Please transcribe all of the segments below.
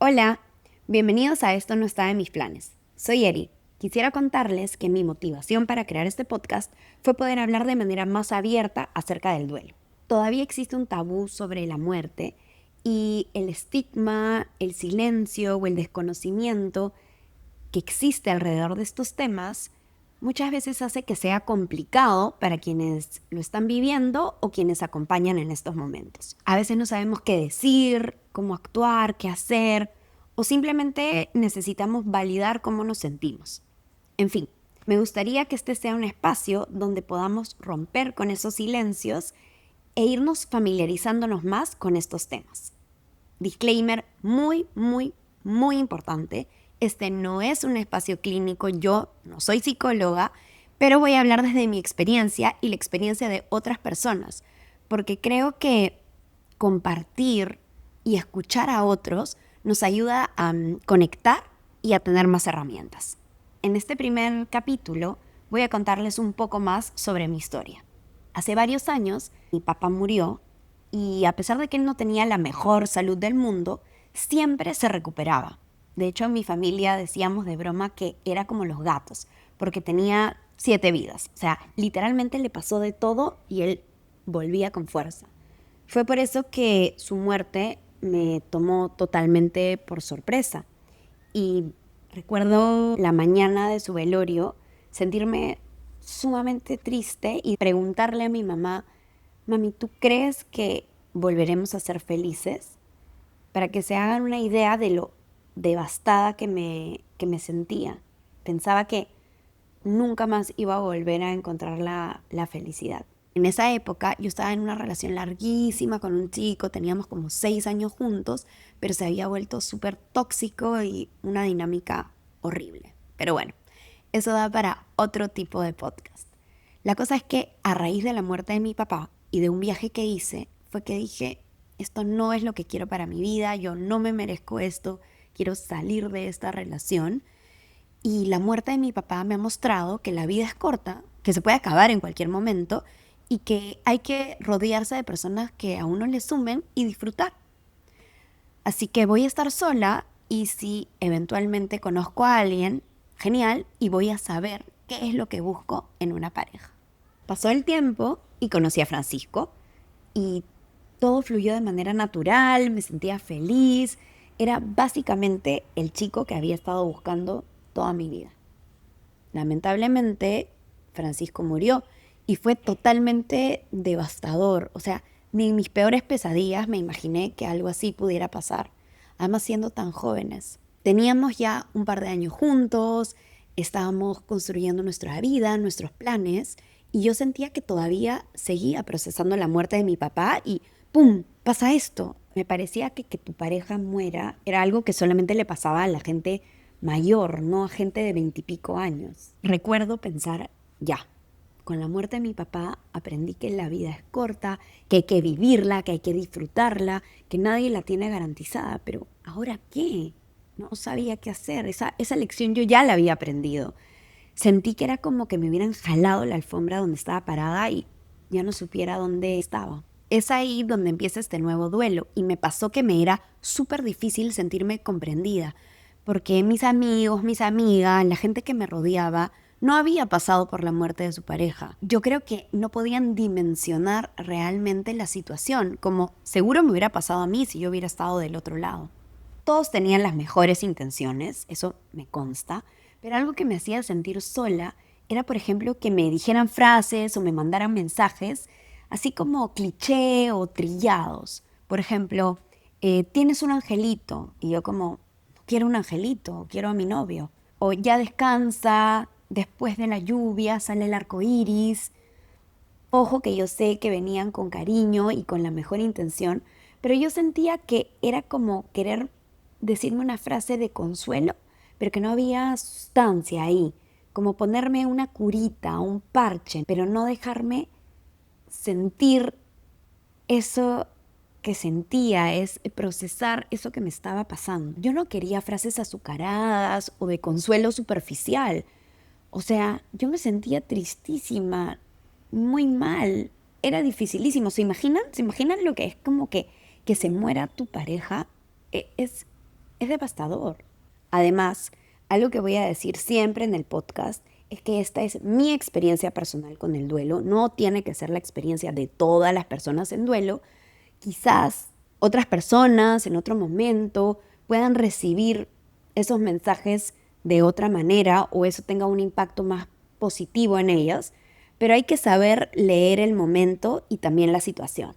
Hola, bienvenidos a Esto no estaba en mis planes. Soy Eri. Quisiera contarles que mi motivación para crear este podcast fue poder hablar de manera más abierta acerca del duelo. Todavía existe un tabú sobre la muerte y el estigma, el silencio o el desconocimiento que existe alrededor de estos temas muchas veces hace que sea complicado para quienes lo están viviendo o quienes acompañan en estos momentos. A veces no sabemos qué decir, cómo actuar, qué hacer, o simplemente necesitamos validar cómo nos sentimos. En fin, me gustaría que este sea un espacio donde podamos romper con esos silencios e irnos familiarizándonos más con estos temas. Disclaimer muy importante. Este no es un espacio clínico, yo no soy psicóloga, pero voy a hablar desde mi experiencia y la experiencia de otras personas, porque creo que compartir y escuchar a otros nos ayuda a conectar y a tener más herramientas. En este primer capítulo voy a contarles un poco más sobre mi historia. Hace varios años mi papá murió y a pesar de que él no tenía la mejor salud del mundo, siempre se recuperaba. De hecho, en mi familia decíamos de broma que era como los gatos, porque tenía 7 vidas. O sea, literalmente le pasó de todo y él volvía con fuerza. Fue por eso que su muerte me tomó totalmente por sorpresa. Y recuerdo la mañana de su velorio sentirme sumamente triste y preguntarle a mi mamá: mami, ¿tú crees que volveremos a ser felices? Para que se hagan una idea de lo devastada que me sentía. Pensaba que nunca más iba a volver a encontrar la felicidad. En esa época yo estaba en una relación larguísima con un chico, teníamos como 6 años juntos, pero se había vuelto súper tóxico y una dinámica horrible. Pero bueno, eso da para otro tipo de podcast. La cosa es que a raíz de la muerte de mi papá y de un viaje que hice, fue que dije, esto no es lo que quiero para mi vida, yo no me merezco esto, quiero salir de esta relación. Y la muerte de mi papá me ha mostrado que la vida es corta, que se puede acabar en cualquier momento y que hay que rodearse de personas que a uno le sumen y disfrutar. Así que voy a estar sola y si eventualmente conozco a alguien, genial, y voy a saber qué es lo que busco en una pareja. Pasó el tiempo y conocí a Francisco y todo fluyó de manera natural, me sentía feliz. Era básicamente el chico que había estado buscando toda mi vida. Lamentablemente, Francisco murió y fue totalmente devastador. O sea, ni en mis peores pesadillas me imaginé que algo así pudiera pasar, además siendo tan jóvenes. Teníamos ya un par de años juntos, estábamos construyendo nuestra vida, nuestros planes, y yo sentía que todavía seguía procesando la muerte de mi papá y ¡pum! Pasa esto. Me parecía que tu pareja muera era algo que solamente le pasaba a la gente mayor, no a gente de 20 y pico años. Recuerdo pensar, ya, con la muerte de mi papá aprendí que la vida es corta, que hay que vivirla, que hay que disfrutarla, que nadie la tiene garantizada, pero ¿ahora qué? No sabía qué hacer, esa lección yo ya la había aprendido. Sentí que era como que me hubieran jalado la alfombra donde estaba parada y ya no supiera dónde estaba. Es ahí donde empieza este nuevo duelo y me pasó que me era súper difícil sentirme comprendida, porque mis amigos, mis amigas, la gente que me rodeaba no había pasado por la muerte de su pareja. Yo creo que no podían dimensionar realmente la situación, como seguro me hubiera pasado a mí si yo hubiera estado del otro lado. Todos tenían las mejores intenciones, eso me consta, pero algo que me hacía sentir sola era, por ejemplo, que me dijeran frases o me mandaran mensajes así como cliché o trillados. Por ejemplo, tienes un angelito y yo como, no quiero un angelito, quiero a mi novio. O ya descansa, después de la lluvia sale el arco iris. Ojo que yo sé que venían con cariño y con la mejor intención, pero yo sentía que era como querer decirme una frase de consuelo, pero que no había sustancia ahí, como ponerme una curita, un parche, pero no dejarme sentir eso que sentía, es procesar eso que me estaba pasando. Yo no quería frases azucaradas o de consuelo superficial. O sea, yo me sentía tristísima, muy mal. Era dificilísimo. ¿Se imaginan? ¿Se imaginan lo que es como que se muera tu pareja? Es es devastador. Además, algo que voy a decir siempre en el podcast es que esta es mi experiencia personal con el duelo, no tiene que ser la experiencia de todas las personas en duelo. Quizás otras personas en otro momento puedan recibir esos mensajes de otra manera o eso tenga un impacto más positivo en ellas, pero hay que saber leer el momento y también la situación.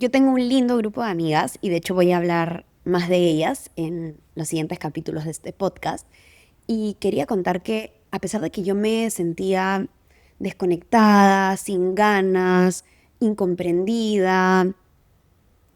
Yo tengo un lindo grupo de amigas y de hecho voy a hablar más de ellas en los siguientes capítulos de este podcast. Y quería contar que a pesar de que yo me sentía desconectada, sin ganas, incomprendida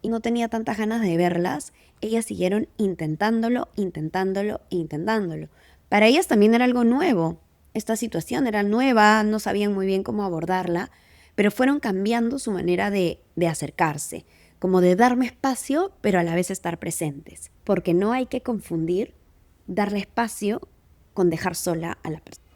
y no tenía tantas ganas de verlas, ellas siguieron intentándolo, intentándolo, intentándolo. Para ellas también era algo nuevo. Esta situación era nueva, no sabían muy bien cómo abordarla, pero fueron cambiando su manera de acercarse, como de darme espacio, pero a la vez estar presentes. Porque no hay que confundir darle espacio con dejar sola a la persona.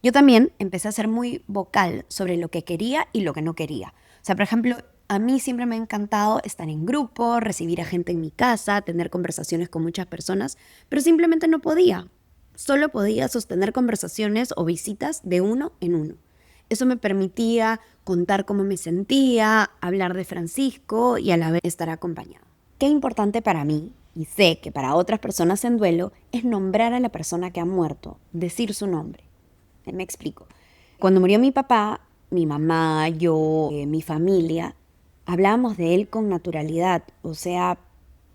Yo también empecé a ser muy vocal sobre lo que quería y lo que no quería. O sea, por ejemplo, a mí siempre me ha encantado estar en grupo, recibir a gente en mi casa, tener conversaciones con muchas personas, pero simplemente no podía. Solo podía sostener conversaciones o visitas de uno en uno. Eso me permitía contar cómo me sentía, hablar de Francisco y a la vez estar acompañado. Qué importante para mí, y sé que para otras personas en duelo, es nombrar a la persona que ha muerto, decir su nombre. Me explico. Cuando murió mi papá, mi mamá, yo, mi familia, hablábamos de él con naturalidad. O sea,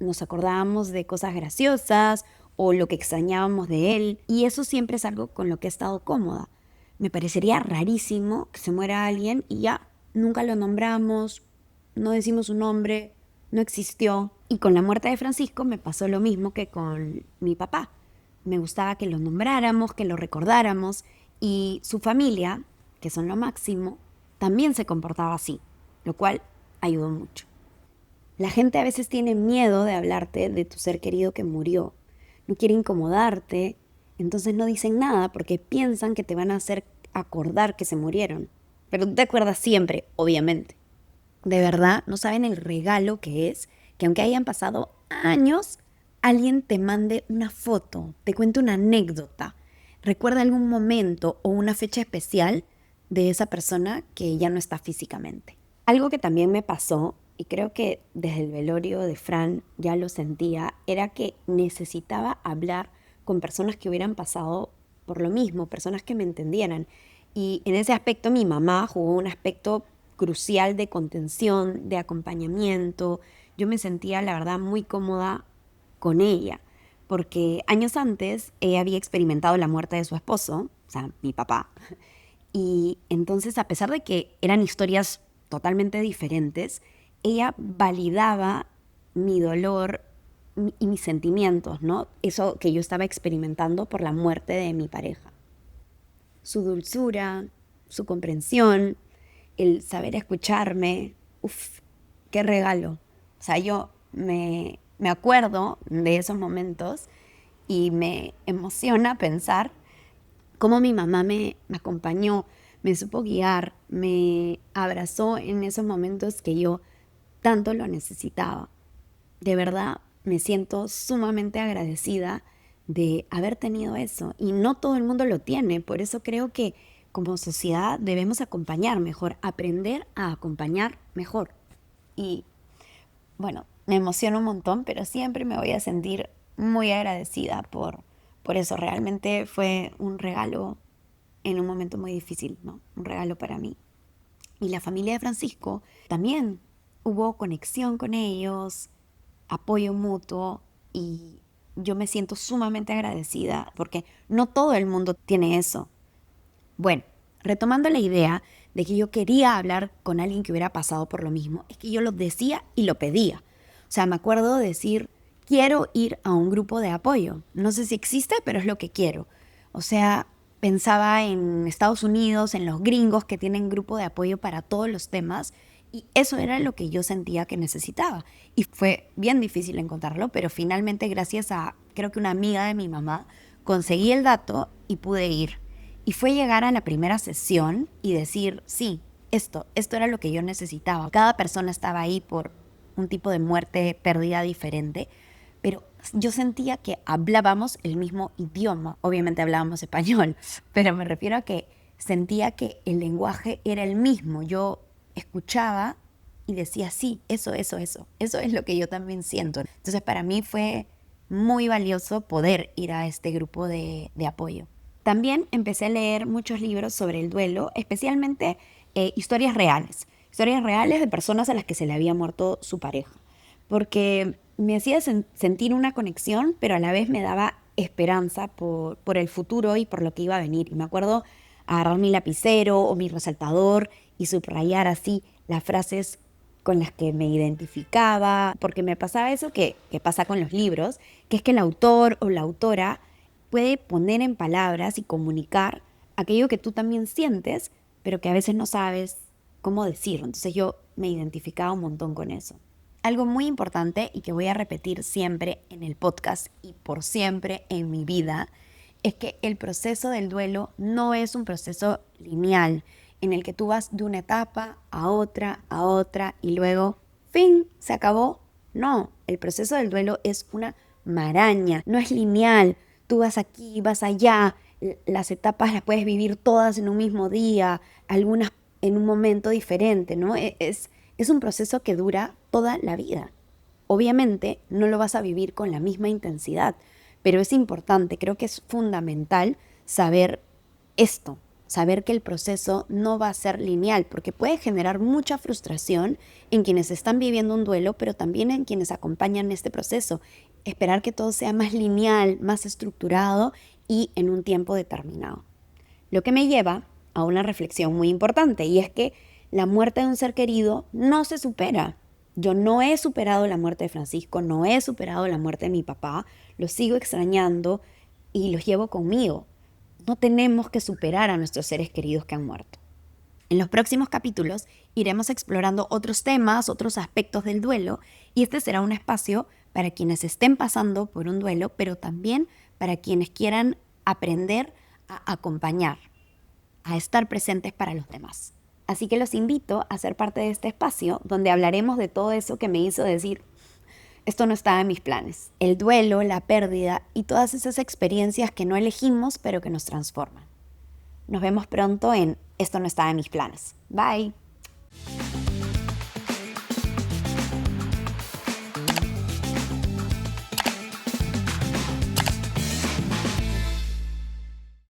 nos acordábamos de cosas graciosas o lo que extrañábamos de él. Y eso siempre es algo con lo que he estado cómoda. Me parecería rarísimo que se muera alguien y ya nunca lo nombramos, no decimos su nombre, no existió. Y con la muerte de Francisco me pasó lo mismo que con mi papá. Me gustaba que lo nombráramos, que lo recordáramos. Y su familia, que son lo máximo, también se comportaba así, lo cual ayudó mucho. La gente a veces tiene miedo de hablarte de tu ser querido que murió. No quiere incomodarte, entonces no dicen nada porque piensan que te van a hacer acordar que se murieron. Pero tú te acuerdas siempre, obviamente. De verdad, no saben el regalo que es que aunque hayan pasado años, alguien te mande una foto, te cuente una anécdota, recuerda algún momento o una fecha especial de esa persona que ya no está físicamente. Algo que también me pasó, y creo que desde el velorio de Fran ya lo sentía, era que necesitaba hablar con personas que hubieran pasado por lo mismo, personas que me entendieran. Y en ese aspecto mi mamá jugó un aspecto crucial de contención, de acompañamiento. Yo me sentía, la verdad, muy cómoda con ella, porque años antes ella había experimentado la muerte de su esposo, o sea, mi papá. Y entonces, a pesar de que eran historias totalmente diferentes, ella validaba mi dolor y mis sentimientos, ¿no? Eso que yo estaba experimentando por la muerte de mi pareja. Su dulzura, su comprensión, el saber escucharme, uff, qué regalo. O sea, yo me acuerdo de esos momentos y me emociona pensar cómo mi mamá me acompañó, me supo guiar, me abrazó en esos momentos que yo tanto lo necesitaba. De verdad, me siento sumamente agradecida de haber tenido eso y no todo el mundo lo tiene, por eso creo que como sociedad debemos acompañar mejor, aprender a acompañar mejor. Y bueno, me emociona un montón, pero siempre me voy a sentir muy agradecida por eso. Realmente fue un regalo en un momento muy difícil, ¿no? Un regalo para mí. Y la familia de Francisco también hubo conexión con ellos, apoyo mutuo y yo me siento sumamente agradecida porque no todo el mundo tiene eso. Bueno, retomando la idea de que yo quería hablar con alguien que hubiera pasado por lo mismo, es que yo lo decía y lo pedía. O sea, me acuerdo de decir, quiero ir a un grupo de apoyo. No sé si existe, pero es lo que quiero. O sea, pensaba en Estados Unidos, en los gringos que tienen grupo de apoyo para todos los temas y eso era lo que yo sentía que necesitaba. Y fue bien difícil encontrarlo, pero finalmente gracias a, creo que una amiga de mi mamá, conseguí el dato y pude ir. Y fue llegar a la primera sesión y decir, sí, esto era lo que yo necesitaba. Cada persona estaba ahí por un tipo de muerte, pérdida diferente, pero yo sentía que hablábamos el mismo idioma. Obviamente hablábamos español, pero me refiero a que sentía que el lenguaje era el mismo. Yo escuchaba y decía, sí, eso. Eso es lo que yo también siento. Entonces para mí fue muy valioso poder ir a este grupo de apoyo. También empecé a leer muchos libros sobre el duelo, especialmente historias reales. Historias reales de personas a las que se le había muerto su pareja. Porque me hacía sentir una conexión, pero a la vez me daba esperanza por el futuro y por lo que iba a venir. Y me acuerdo agarrar mi lapicero o mi resaltador y subrayar así las frases con las que me identificaba, porque me pasaba eso que pasa con los libros, que es que el autor o la autora puede poner en palabras y comunicar aquello que tú también sientes, pero que a veces no sabes cómo decirlo. Entonces yo me identificaba un montón con eso. Algo muy importante y que voy a repetir siempre en el podcast y por siempre en mi vida es que el proceso del duelo no es un proceso lineal en el que tú vas de una etapa a otra y luego, fin, se acabó. No, el proceso del duelo es una maraña, no es lineal. Tú vas aquí, vas allá, las etapas las puedes vivir todas en un mismo día, algunas en un momento diferente, ¿no? Es un proceso que dura toda la vida. Obviamente no lo vas a vivir con la misma intensidad, pero es importante, creo que es fundamental saber esto, saber que el proceso no va a ser lineal, porque puede generar mucha frustración en quienes están viviendo un duelo, pero también en quienes acompañan este proceso. Esperar que todo sea más lineal, más estructurado y en un tiempo determinado. Lo que me lleva a una reflexión muy importante, y es que la muerte de un ser querido no se supera. Yo no he superado la muerte de Francisco, no he superado la muerte de mi papá, los sigo extrañando y los llevo conmigo. No tenemos que superar a nuestros seres queridos que han muerto. En los próximos capítulos iremos explorando otros temas, otros aspectos del duelo, y este será un espacio para quienes estén pasando por un duelo, pero también para quienes quieran aprender a acompañar, a estar presentes para los demás. Así que los invito a ser parte de este espacio donde hablaremos de todo eso que me hizo decir, esto no estaba en mis planes. El duelo, la pérdida y todas esas experiencias que no elegimos pero que nos transforman. Nos vemos pronto en Esto no estaba en mis planes. Bye.